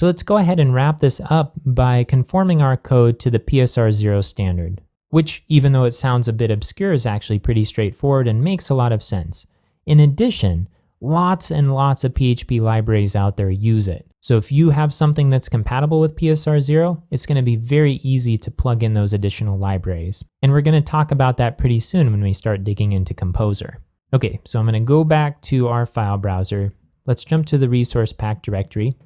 So let's go ahead and wrap this up by conforming our code to the PSR-0 standard, which, even though it sounds a bit obscure, is actually pretty straightforward and makes a lot of sense. In addition, lots and lots of PHP libraries out there use it. So if you have something that's compatible with PSR-0, it's going to be very easy to plug in those additional libraries. And we're going to talk about that pretty soon when we start digging into Composer. Okay, so I'm going to go back to our file browser. Let's jump to the resource pack directory.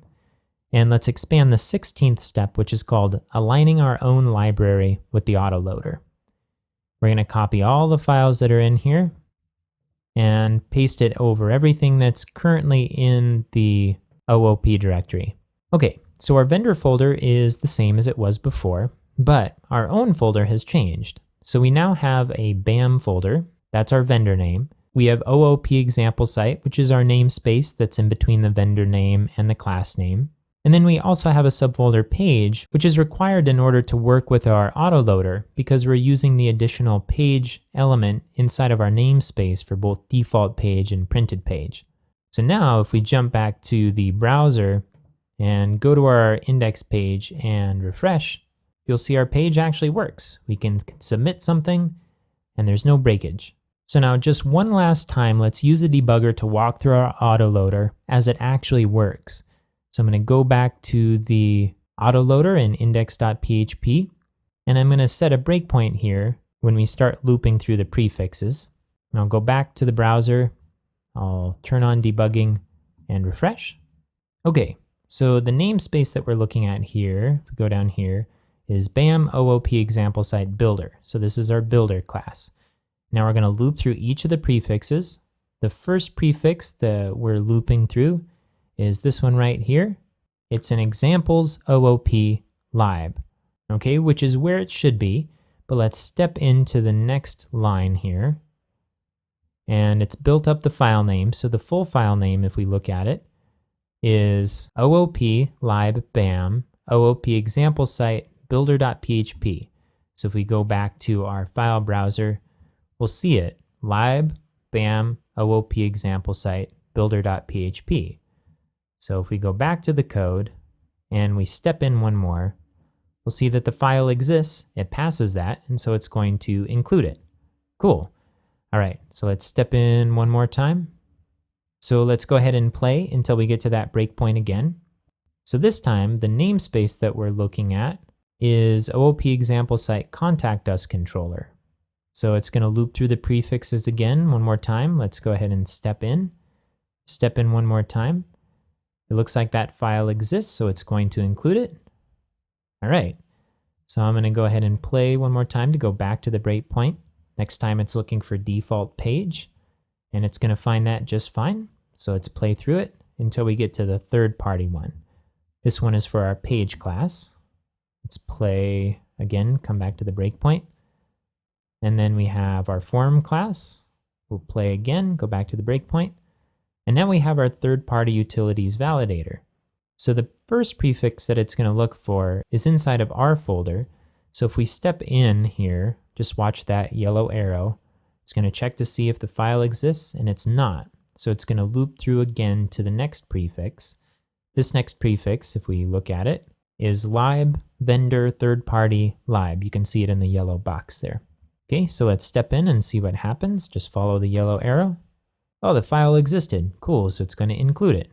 And let's expand the 16th step, which is called aligning our own library with the autoloader. We're going to copy all the files that are in here and paste it over everything that's currently in the OOP directory. Okay, so our vendor folder is the same as it was before, but our own folder has changed. So we now have a BAM folder, that's our vendor name. We have OOP example site, which is our namespace that's in between the vendor name and the class name. And then we also have a subfolder page, which is required in order to work with our autoloader because we're using the additional page element inside of our namespace for both default page and printed page. So now if we jump back to the browser and go to our index page and refresh, you'll see our page actually works. We can submit something and there's no breakage. So now just one last time, let's use a debugger to walk through our autoloader as it actually works. So I'm going to go back to the autoloader in index.php, and I'm going to set a breakpoint here when we start looping through the prefixes. And I'll go back to the browser, I'll turn on debugging and refresh. Okay, so the namespace that we're looking at here, if we go down here, is BAM OOP example site builder. So this is our builder class. Now we're going to loop through each of the prefixes. The first prefix that we're looping through is this one right here. It's an examples OOP lib, okay, which is where it should be, but let's step into the next line here. And it's built up the file name, so the full file name, if we look at it, is OOP lib bam OOP example site builder.php. So if we go back to our file browser, we'll see it, lib bam OOP example site builder.php. So if we go back to the code and we step in one more, we'll see that the file exists, it passes that, and so it's going to include it. Cool. All right, so let's step in one more time. So let's go ahead and play until we get to that breakpoint again. So this time, the namespace that we're looking at is OOP example site contact us controller. So it's going to loop through the prefixes again one more time. Let's go ahead and step in one more time. It looks like that file exists, so it's going to include it. All right, so I'm going to go ahead and play one more time to go back to the breakpoint. Next time it's looking for default page, and it's going to find that just fine. So let's play through it until we get to the third party one. This one is for our page class. Let's play again, come back to the breakpoint. And then we have our form class. We'll play again, go back to the breakpoint. And now we have our third-party utilities validator. So the first prefix that it's going to look for is inside of our folder. So if we step in here, just watch that yellow arrow. It's going to check to see if the file exists, and it's not. So it's going to loop through again to the next prefix. This next prefix, if we look at it, is lib vendor third-party lib. You can see it in the yellow box there. Okay, so let's step in and see what happens. Just follow the yellow arrow. Oh, the file existed. Cool, so it's going to include it.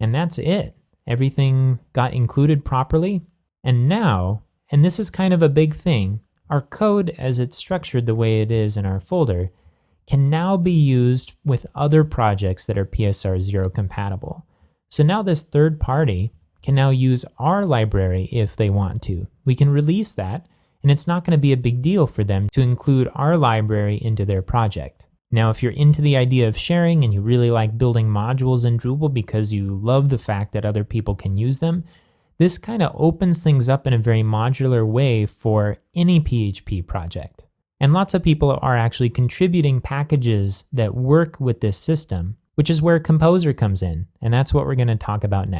And that's it. Everything got included properly. And now, and this is kind of a big thing, our code as it's structured the way it is in our folder can now be used with other projects that are PSR-0 compatible. So now this third party can now use our library if they want to. We can release that, and it's not going to be a big deal for them to include our library into their project. Now, if you're into the idea of sharing and you really like building modules in Drupal because you love the fact that other people can use them, this kind of opens things up in a very modular way for any PHP project. And lots of people are actually contributing packages that work with this system, which is where Composer comes in. And that's what we're going to talk about next.